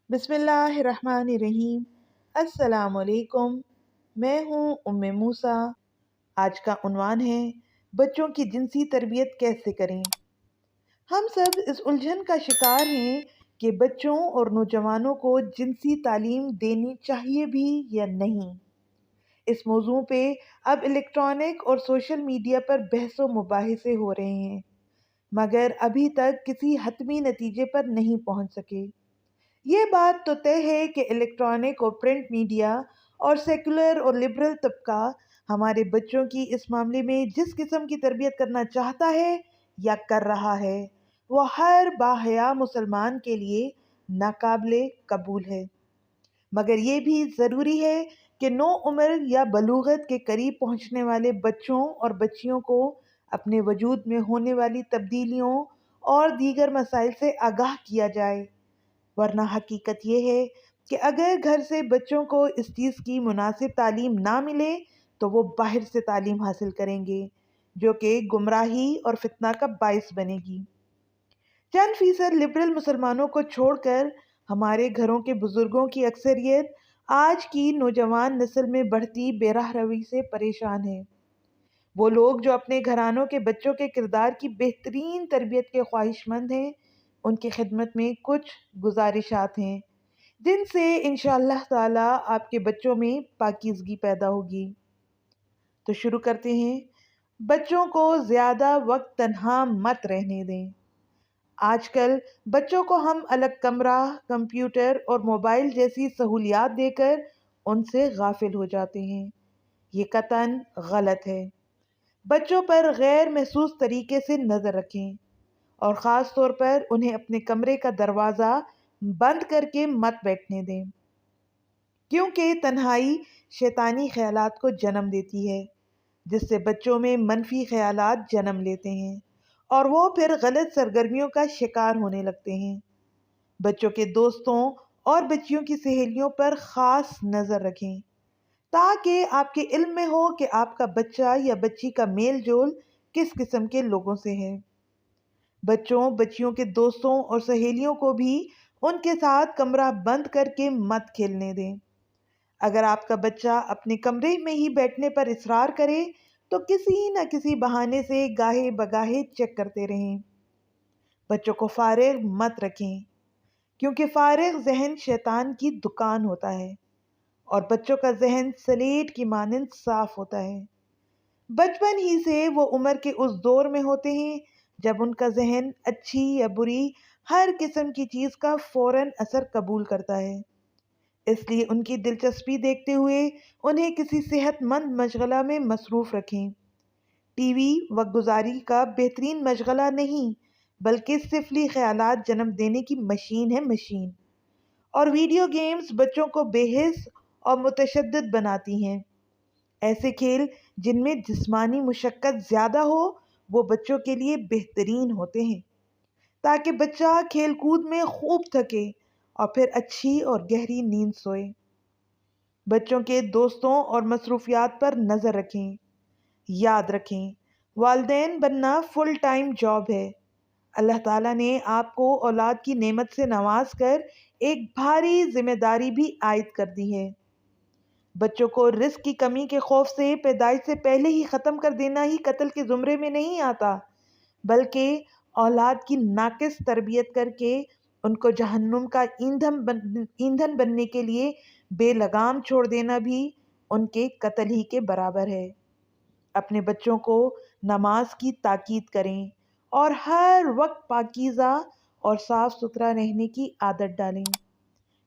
بسم اللہ الرحمن الرحیم۔ السلام علیکم، میں ہوں موسیٰ۔ آج کا عنوان ہے بچوں کی جنسی تربیت کیسے کریں۔ ہم سب اس الجھن کا شکار ہیں کہ بچوں اور نوجوانوں کو جنسی تعلیم دینی چاہیے بھی یا نہیں۔ اس موضوع پہ اب الیکٹرانک اور سوشل میڈیا پر بحث و مباحثے ہو رہے ہیں، مگر ابھی تک کسی حتمی نتیجے پر نہیں پہنچ سکے۔ یہ بات تو طے ہے کہ الیکٹرانک اور پرنٹ میڈیا اور سیکولر اور لبرل طبقہ ہمارے بچوں کی اس معاملے میں جس قسم کی تربیت کرنا چاہتا ہے یا کر رہا ہے وہ ہر باحیا مسلمان کے لیے ناقابل قبول ہے، مگر یہ بھی ضروری ہے کہ نو عمر یا بلوغت کے قریب پہنچنے والے بچوں اور بچیوں کو اپنے وجود میں ہونے والی تبدیلیوں اور دیگر مسائل سے آگاہ کیا جائے، ورنہ حقیقت یہ ہے کہ اگر گھر سے بچوں کو اس چیز کی مناسب تعلیم نہ ملے تو وہ باہر سے تعلیم حاصل کریں گے، جو کہ گمراہی اور فتنہ کا باعث بنے گی۔ چند فیصد لبرل مسلمانوں کو چھوڑ کر ہمارے گھروں کے بزرگوں کی اکثریت آج کی نوجوان نسل میں بڑھتی بے راہ روی سے پریشان ہے۔ وہ لوگ جو اپنے گھرانوں کے بچوں کے کردار کی بہترین تربیت کے خواہش مند ہیں، ان کی خدمت میں کچھ گزارشات ہیں جن سے انشاءاللہ تعالی آپ کے بچوں میں پاکیزگی پیدا ہوگی۔ تو شروع کرتے ہیں۔ بچوں کو زیادہ وقت تنہا مت رہنے دیں۔ آج کل بچوں کو ہم الگ کمرہ، کمپیوٹر اور موبائل جیسی سہولیات دے کر ان سے غافل ہو جاتے ہیں۔ یہ قطعاً غلط ہے۔ بچوں پر غیر محسوس طریقے سے نظر رکھیں اور خاص طور پر انہیں اپنے کمرے کا دروازہ بند کر کے مت بیٹھنے دیں، کیونکہ تنہائی شیطانی خیالات کو جنم دیتی ہے، جس سے بچوں میں منفی خیالات جنم لیتے ہیں اور وہ پھر غلط سرگرمیوں کا شکار ہونے لگتے ہیں۔ بچوں کے دوستوں اور بچیوں کی سہیلیوں پر خاص نظر رکھیں تاکہ آپ کے علم میں ہو کہ آپ کا بچہ یا بچی کا میل جول کس قسم کے لوگوں سے ہے۔ بچوں بچیوں کے دوستوں اور سہیلیوں کو بھی ان کے ساتھ کمرہ بند کر کے مت کھیلنے دیں۔ اگر آپ کا بچہ اپنے کمرے میں ہی بیٹھنے پر اصرار کرے تو کسی نہ کسی بہانے سے گاہے بگاہے چیک کرتے رہیں۔ بچوں کو فارغ مت رکھیں، کیونکہ فارغ ذہن شیطان کی دکان ہوتا ہے اور بچوں کا ذہن سلیٹ کی مانند صاف ہوتا ہے۔ بچپن ہی سے وہ عمر کے اس دور میں ہوتے ہیں جب ان کا ذہن اچھی یا بری ہر قسم کی چیز کا فوراً اثر قبول کرتا ہے۔ اس لیے ان کی دلچسپی دیکھتے ہوئے انہیں کسی صحت مند مشغلہ میں مصروف رکھیں۔ ٹی وی وقت گزاری کا بہترین مشغلہ نہیں، بلکہ سفلی خیالات جنم دینے کی مشین ہے، مشین۔ اور ویڈیو گیمز بچوں کو بے حس اور متشدد بناتی ہیں۔ ایسے کھیل جن میں جسمانی مشقت زیادہ ہو وہ بچوں کے لیے بہترین ہوتے ہیں، تاکہ بچہ کھیل کود میں خوب تھکے اور پھر اچھی اور گہری نیند سوئے۔ بچوں کے دوستوں اور مصروفیات پر نظر رکھیں۔ یاد رکھیں، والدین بننا فل ٹائم جاب ہے۔ اللہ تعالیٰ نے آپ کو اولاد کی نعمت سے نواز کر ایک بھاری ذمہ داری بھی عائد کر دی ہے۔ بچوں کو رزق کی کمی کے خوف سے پیدائش سے پہلے ہی ختم کر دینا ہی قتل کے زمرے میں نہیں آتا، بلکہ اولاد کی ناقص تربیت کر کے ان کو جہنم کا ایندھن بننے کے لیے بے لگام چھوڑ دینا بھی ان کے قتل ہی کے برابر ہے۔ اپنے بچوں کو نماز کی تاکید کریں اور ہر وقت پاکیزہ اور صاف ستھرا رہنے کی عادت ڈالیں،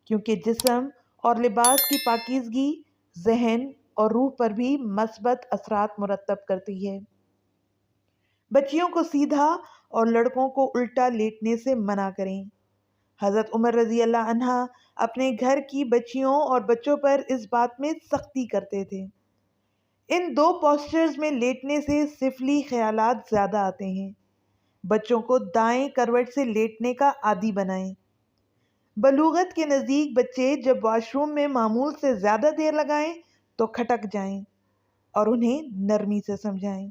کیونکہ جسم اور لباس کی پاکیزگی ذہن اور روح پر بھی مثبت اثرات مرتب کرتی ہے۔ بچیوں کو سیدھا اور لڑکوں کو الٹا لیٹنے سے منع کریں۔ حضرت عمر رضی اللہ عنہ اپنے گھر کی بچیوں اور بچوں پر اس بات میں سختی کرتے تھے۔ ان دو پوسچرز میں لیٹنے سے سفلی خیالات زیادہ آتے ہیں۔ بچوں کو دائیں کروٹ سے لیٹنے کا عادی بنائیں۔ بلوغت کے نزدیک بچے جب واش روم میں معمول سے زیادہ دیر لگائیں تو کھٹک جائیں اور انہیں نرمی سے سمجھائیں۔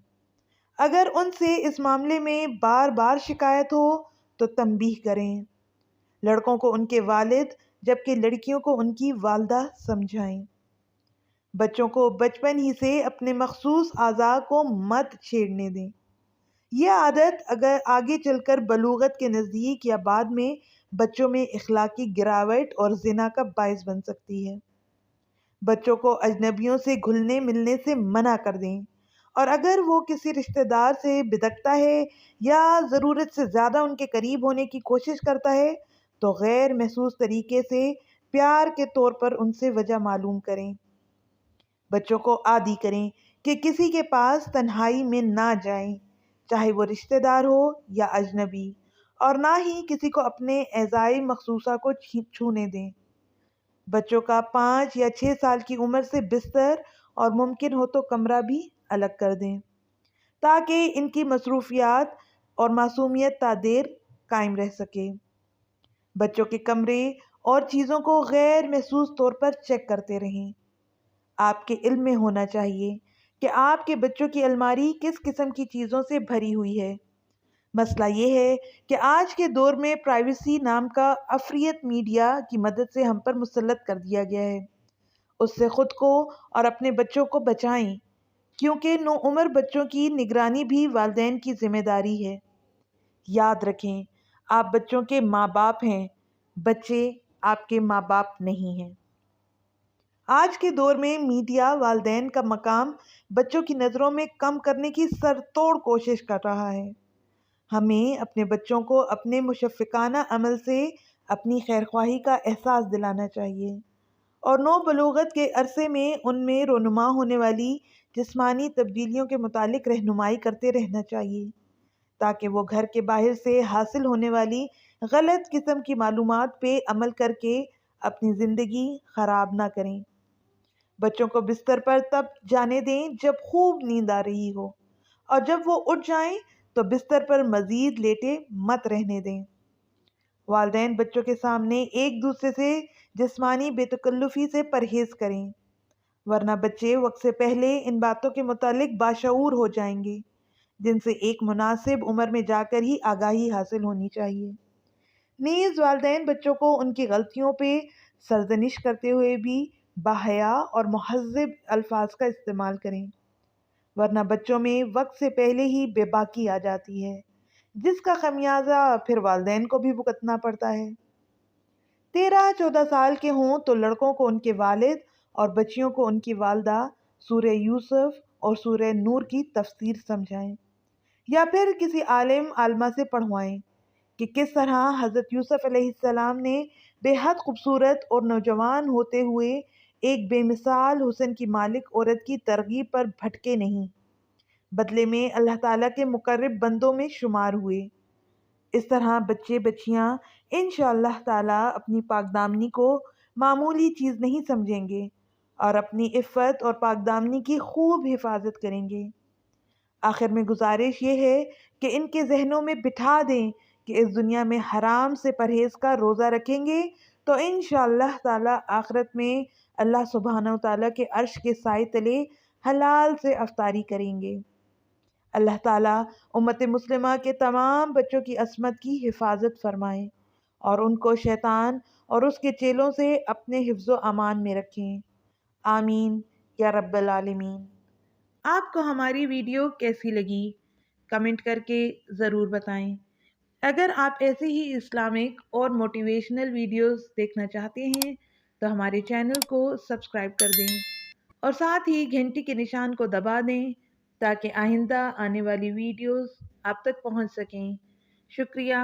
اگر ان سے اس معاملے میں بار بار شکایت ہو تو تنبیہ کریں۔ لڑکوں کو ان کے والد جبکہ لڑکیوں کو ان کی والدہ سمجھائیں۔ بچوں کو بچپن ہی سے اپنے مخصوص اعضاء کو مت چھیڑنے دیں۔ یہ عادت اگر آگے چل کر بلوغت کے نزدیک یا بعد میں بچوں میں اخلاقی گراوٹ اور زنا کا باعث بن سکتی ہے۔ بچوں کو اجنبیوں سے گھلنے ملنے سے منع کر دیں، اور اگر وہ کسی رشتہ دار سے بدکتا ہے یا ضرورت سے زیادہ ان کے قریب ہونے کی کوشش کرتا ہے تو غیر محسوس طریقے سے پیار کے طور پر ان سے وجہ معلوم کریں۔ بچوں کو عادی کریں کہ کسی کے پاس تنہائی میں نہ جائیں، چاہے وہ رشتہ دار ہو یا اجنبی، اور نہ ہی کسی کو اپنے اعضائے مخصوصہ کو چھونے دیں۔ بچوں کا 5 یا 6 سال کی عمر سے بستر اور ممکن ہو تو کمرہ بھی الگ کر دیں تاکہ ان کی مصروفیات اور معصومیت تا دیر قائم رہ سکے۔ بچوں کے کمرے اور چیزوں کو غیر محسوس طور پر چیک کرتے رہیں۔ آپ کے علم میں ہونا چاہیے کہ آپ کے بچوں کی الماری کس قسم کی چیزوں سے بھری ہوئی ہے۔ مسئلہ یہ ہے کہ آج کے دور میں پرائیویسی نام کا عفریت میڈیا کی مدد سے ہم پر مسلط کر دیا گیا ہے۔ اس سے خود کو اور اپنے بچوں کو بچائیں، کیونکہ نوعمر بچوں کی نگرانی بھی والدین کی ذمہ داری ہے۔ یاد رکھیں، آپ بچوں کے ماں باپ ہیں، بچے آپ کے ماں باپ نہیں ہیں۔ آج کے دور میں میڈیا والدین کا مقام بچوں کی نظروں میں کم کرنے کی سر توڑ کوشش کر رہا ہے۔ ہمیں اپنے بچوں کو اپنے مشفقانہ عمل سے اپنی خیرخواہی کا احساس دلانا چاہیے، اور نو بلوغت کے عرصے میں ان میں رونما ہونے والی جسمانی تبدیلیوں کے متعلق رہنمائی کرتے رہنا چاہیے، تاکہ وہ گھر کے باہر سے حاصل ہونے والی غلط قسم کی معلومات پہ عمل کر کے اپنی زندگی خراب نہ کریں۔ بچوں کو بستر پر تب جانے دیں جب خوب نیند آ رہی ہو، اور جب وہ اٹھ جائیں تو بستر پر مزید لیٹے مت رہنے دیں۔ والدین بچوں کے سامنے ایک دوسرے سے جسمانی بے تکلفی سے پرہیز کریں، ورنہ بچے وقت سے پہلے ان باتوں کے متعلق باشعور ہو جائیں گے، جن سے ایک مناسب عمر میں جا کر ہی آگاہی حاصل ہونی چاہیے۔ نیز والدین بچوں کو ان کی غلطیوں پہ سرزنش کرتے ہوئے بھی باحیا اور مہذب الفاظ کا استعمال کریں، ورنہ بچوں میں وقت سے پہلے ہی بے باکی آ جاتی ہے، جس کا خمیازہ پھر والدین کو بھی بھگتنا پڑتا ہے۔ 13-14 سال کے ہوں تو لڑکوں کو ان کے والد اور بچیوں کو ان کی والدہ سورہ یوسف اور سورہ نور کی تفسیر سمجھائیں، یا پھر کسی عالم عالمہ سے پڑھوائیں کہ کس طرح حضرت یوسف علیہ السلام نے بے حد خوبصورت اور نوجوان ہوتے ہوئے ایک بے مثال حسن کی مالک عورت کی ترغیب پر بھٹکے نہیں، بدلے میں اللہ تعالیٰ کے مقرب بندوں میں شمار ہوئے۔ اس طرح بچے بچیاں انشاءاللہ تعالیٰ اپنی پاک دامنی کو معمولی چیز نہیں سمجھیں گے، اور اپنی عفت اور پاک دامنی کی خوب حفاظت کریں گے۔ آخر میں گزارش یہ ہے کہ ان کے ذہنوں میں بٹھا دیں کہ اس دنیا میں حرام سے پرہیز کا روزہ رکھیں گے تو انشاءاللہ تعالیٰ آخرت میں اللہ سبحانہ وتعالیٰ کے عرش کے سائے تلے حلال سے افطاری کریں گے۔ اللہ تعالیٰ امت مسلمہ کے تمام بچوں کی عصمت کی حفاظت فرمائیں، اور ان کو شیطان اور اس کے چیلوں سے اپنے حفظ و امان میں رکھیں۔ آمین یا رب العالمین۔ آپ کو ہماری ویڈیو کیسی لگی؟ کمنٹ کر کے ضرور بتائیں۔ اگر آپ ایسے ہی اسلامک اور موٹیویشنل ویڈیوز دیکھنا چاہتے ہیں تو ہمارے چینل کو سبسکرائب کر دیں، اور ساتھ ہی گھنٹی کے نشان کو دبا دیں تاکہ آئندہ آنے والی ویڈیوز آپ تک پہنچ سکیں۔ شکریہ۔